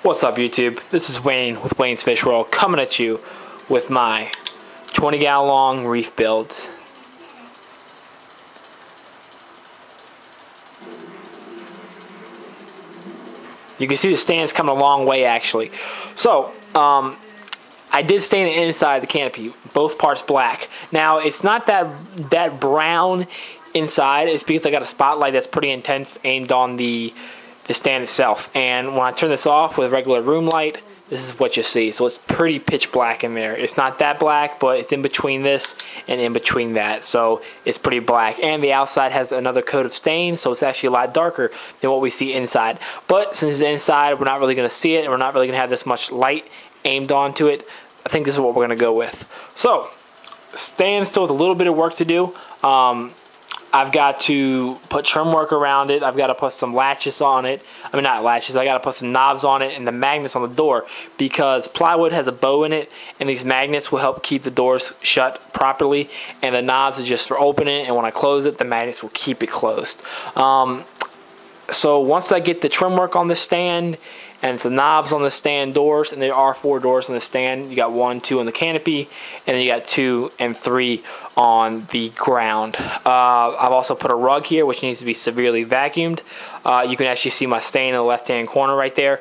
What's up, YouTube? This is Wayne with Wayne's Fish World coming at you with my 20-gallon long reef build. You can see the stand's coming a long way actually. So, I did stain it inside the canopy, both parts black. Now, it's not that brown inside. It's because I got a spotlight that's pretty intense aimed on the stand itself. And when I turn this off with regular room light, this is what you see. So it's pretty pitch black in there. It's not that black, but it's in between this and in between that. So it's pretty black. And the outside has another coat of stain, so it's actually a lot darker than what we see inside. But since it's inside, we're not really going to see it, and we're not really going to have this much light aimed onto it. I think this is what we're going to go with. So, stand still has a little bit of work to do. I've got to put trim work around it. I've got to put some latches on it. I mean, not latches. I got to put some knobs on it and the magnets on the door, because plywood has a bow in it, and these magnets will help keep the doors shut properly. And the knobs are just for opening it, and when I close it, the magnets will keep it closed. So once I get the trim work on the stand and the knobs on the stand doors, and there are 4 doors on the stand. You got 1, 2 on the canopy, and then you got 2 and 3 on the ground. I've also put a rug here, which needs to be severely vacuumed. You can actually see my stain in the left-hand corner right there.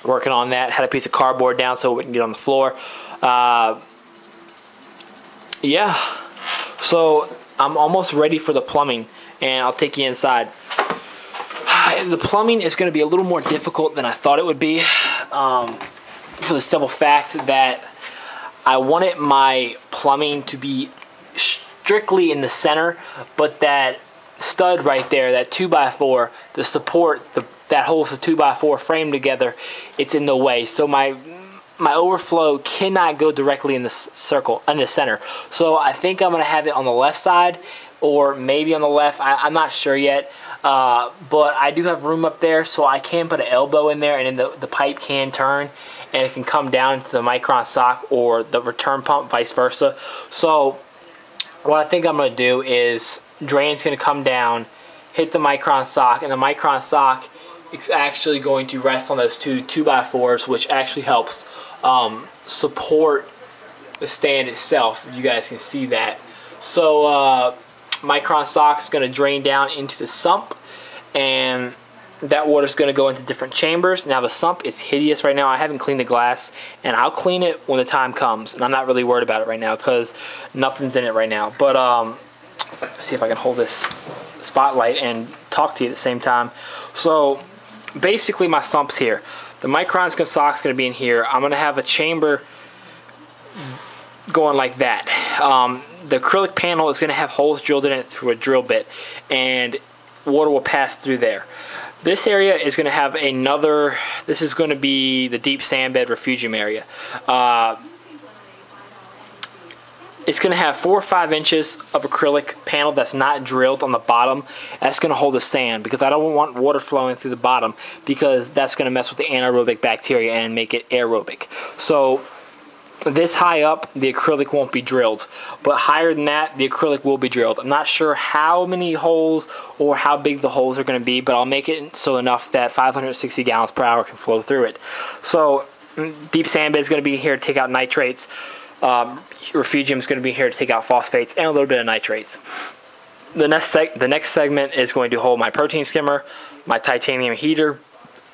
Working on that. Had a piece of cardboard down so it wouldn't get on the floor. Yeah. So I'm almost ready for the plumbing, and I'll take you inside. The plumbing is going to be a little more difficult than I thought it would be, for the simple fact that I wanted my plumbing to be strictly in the center, but that stud right there, that 2x4, the support that holds the 2x4 frame together, it's in the way. So my overflow cannot go directly in the circle, in the center. So I think I'm going to have it on the left side, or maybe on the left. I'm not sure yet. But I do have room up there, so I can put an elbow in there, and then the pipe can turn, and it can come down to the micron sock or the return pump, vice versa. So what I think I'm going to do is drain's going to come down, hit the micron sock, and the micron sock is actually going to rest on those 2 2x4s, which actually helps support the stand itself. You guys can see that. So micron sock is going to drain down into the sump, and that water is going to go into different chambers. Now the sump is hideous right now. I haven't cleaned the glass, and I'll clean it when the time comes, and I'm not really worried about it right now because nothing's in it right now. But let's see if I can hold this spotlight and talk to you at the same time. So basically my sump's here. The micron sock's going to be in here. I'm going to have a chamber going like that. The acrylic panel is going to have holes drilled in it through a drill bit, and water will pass through there. This area is going to have another, this is going to be the deep sand bed refugium area. It's going to have 4 or 5 inches of acrylic panel that's not drilled on the bottom. That's going to hold the sand, because I don't want water flowing through the bottom, because that's going to mess with the anaerobic bacteria and make it aerobic. So this high up, the acrylic won't be drilled, but higher than that, the acrylic will be drilled. I'm not sure how many holes or how big the holes are going to be, but I'll make it so enough that 560 gallons per hour can flow through it. So deep sand bed is going to be here to take out nitrates. Refugium is going to be here to take out phosphates and a little bit of nitrates. The next segment is going to hold my protein skimmer, my titanium heater,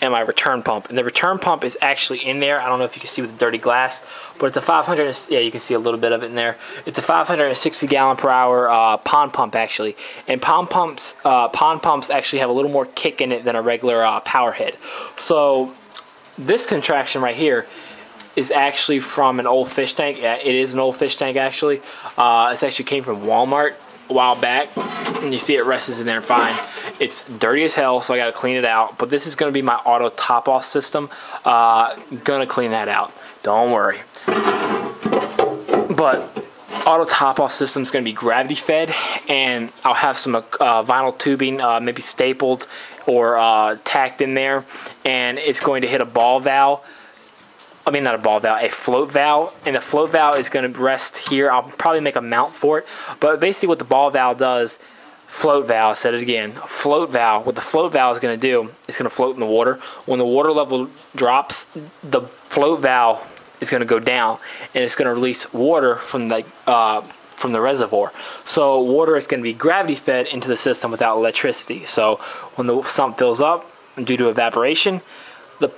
and my return pump. And the return pump is actually in there. I don't know if you can see with the dirty glass, but it's a 500, yeah, you can see a little bit of it in there. It's a 560 gallon per hour pond pump actually. And pond pumps actually have a little more kick in it than a regular power head. So this contraction right here is actually from an old fish tank. Yeah, it is an old fish tank actually. It actually came from Walmart a while back, and you see it rests in there fine. It's dirty as hell, so I gotta clean it out, but this is gonna be my auto top off system. Gonna clean that out, don't worry. But auto top off system is gonna be gravity fed, and I'll have some vinyl tubing maybe stapled or tacked in there, and it's going to hit a ball valve. I mean, not a ball valve, a float valve, and the float valve is going to rest here. I'll probably make a mount for it, but basically what the ball valve does float valve. I said it again. A float valve. What the float valve is going to do, it's going to float in the water. When the water level drops, the float valve is going to go down, and it's going to release water from the reservoir. So water is going to be gravity fed into the system without electricity. So when the sump fills up due to evaporation, the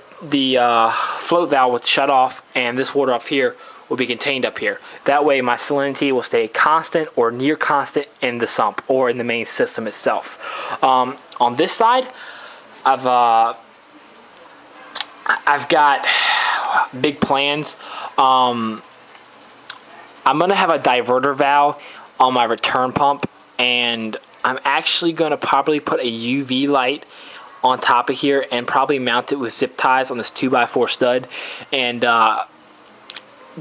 float valve will shut off, and this water up here will be contained up here. That way my salinity will stay constant or near constant in the sump or in the main system itself. On this side, I've got big plans. I'm gonna have a diverter valve on my return pump, and I'm actually gonna probably put a UV light on top of here and probably mount it with zip ties on this 2x4 stud, and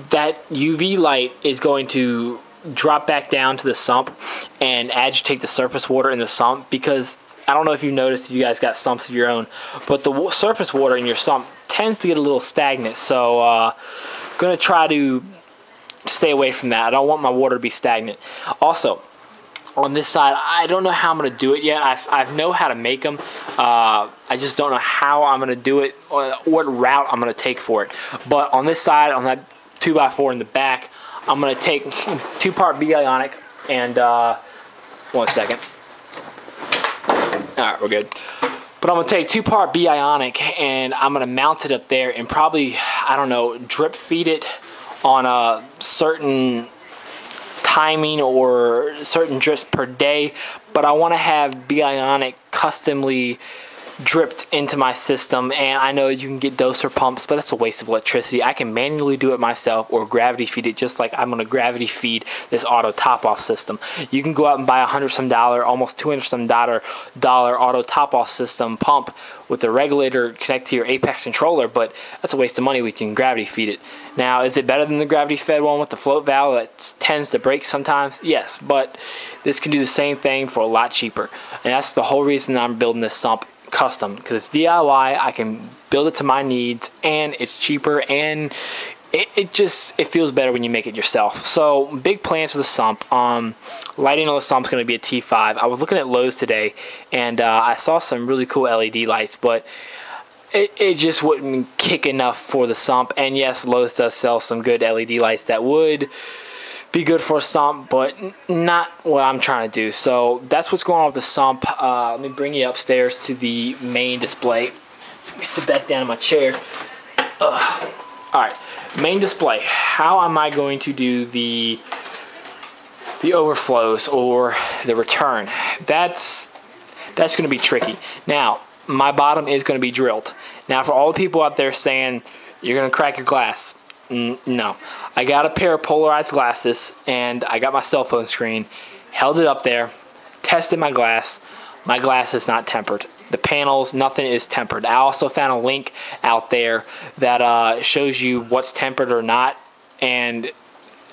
that UV light is going to drop back down to the sump and agitate the surface water in the sump, because I don't know if you've noticed, if you guys got sumps of your own, but the surface water in your sump tends to get a little stagnant. So I'm going to try to stay away from that. I don't want my water to be stagnant. Also, on this side, I don't know how I'm going to do it yet. I know how to make them. I just don't know how I'm going to do it, or what route I'm going to take for it. But on this side, on that 2x4 in the back, I'm going to take 2-part B-ionic and 1 second. Alright, we're good. But I'm going to take 2-part B-ionic and I'm going to mount it up there and probably, I don't know, drip feed it on a certain timing or certain drips per day. But I want to have B-ionic customly dripped into my system, and I know you can get doser pumps, but that's a waste of electricity. I can manually do it myself or gravity feed it, just like I'm going to gravity feed this auto top off system. You can go out and buy $100-some, almost $200-some auto top off system pump with the regulator connect to your Apex controller, but that's a waste of money. We can gravity feed it. Now, is it better than the gravity fed one with the float valve that tends to break sometimes? Yes, but this can do the same thing for a lot cheaper, and that's the whole reason I'm building this sump custom, because it's DIY. I can build it to my needs, and it's cheaper, and it feels better when you make it yourself. So big plans for the sump. Lighting on the sump is going to be a T5. I was looking at Lowe's today, and I saw some really cool LED lights, but it just wouldn't kick enough for the sump. And yes, Lowe's does sell some good LED lights that would be good for a sump, but not what I'm trying to do. So that's what's going on with the sump. Let me bring you upstairs to the main display. Let me sit back down in my chair. Alright, main display. How am I going to do the overflows or the return? That's going to be tricky. Now, my bottom is going to be drilled. Now, for all the people out there saying you're going to crack your glass, no. I got a pair of polarized glasses, and I got my cell phone screen, held it up there, tested my glass. My glass is not tempered. The panels, nothing is tempered. I also found a link out there that shows you what's tempered or not, and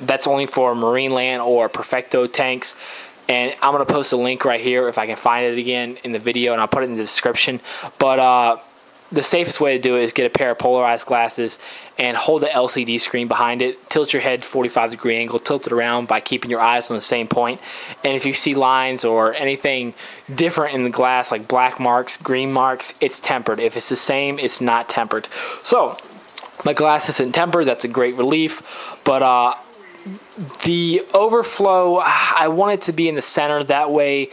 that's only for marine land or Perfecto tanks. And I'm going to post a link right here if I can find it again in the video, and I'll put it in the description. But the safest way to do it is get a pair of polarized glasses and hold the LCD screen behind it. Tilt your head 45-degree angle, tilt it around by keeping your eyes on the same point. And if you see lines or anything different in the glass, like black marks, green marks, it's tempered. If it's the same, it's not tempered. So my glass isn't tempered. That's a great relief. But the overflow, I want it to be in the center. That way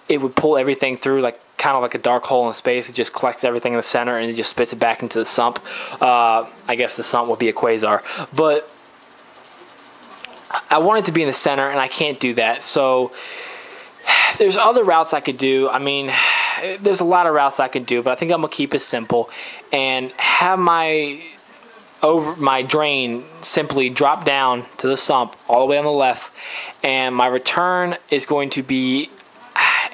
it would pull everything through, like kind of like a dark hole in space. It just collects everything in the center and it just spits it back into the sump. I guess the sump will be a quasar, but I want it to be in the center, and I can't do that. So there's other routes I could do. I mean, there's a lot of routes I could do, but I think I'm gonna keep it simple and have my drain simply drop down to the sump all the way on the left, and my return is going to be,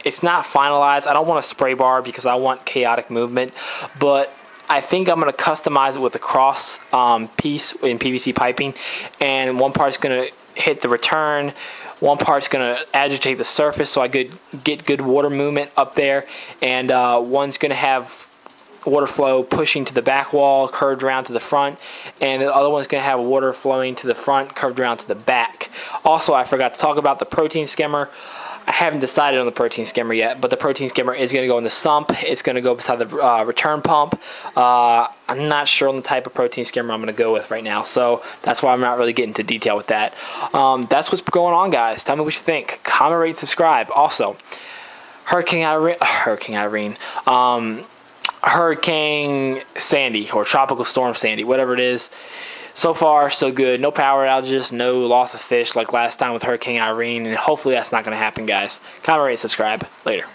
it's not finalized. I don't want a spray bar because I want chaotic movement, but I think I'm going to customize it with a cross piece in PVC piping, and one part's going to hit the return, one part's going to agitate the surface so I could get good water movement up there, and one's going to have water flow pushing to the back wall, curved around to the front, and the other one's going to have water flowing to the front, curved around to the back. Also, I forgot to talk about the protein skimmer. I haven't decided on the protein skimmer yet, but the protein skimmer is going to go in the sump. It's going to go beside the return pump. I'm not sure on the type of protein skimmer I'm going to go with right now, so that's why I'm not really getting into detail with that. That's what's going on, guys. Tell me what you think. Comment, rate, subscribe. Also, Hurricane Sandy, or Tropical Storm Sandy, whatever it is. So far, so good. No power outages, no loss of fish like last time with Hurricane Irene, and hopefully that's not going to happen, guys. Comment, rate, subscribe. Later.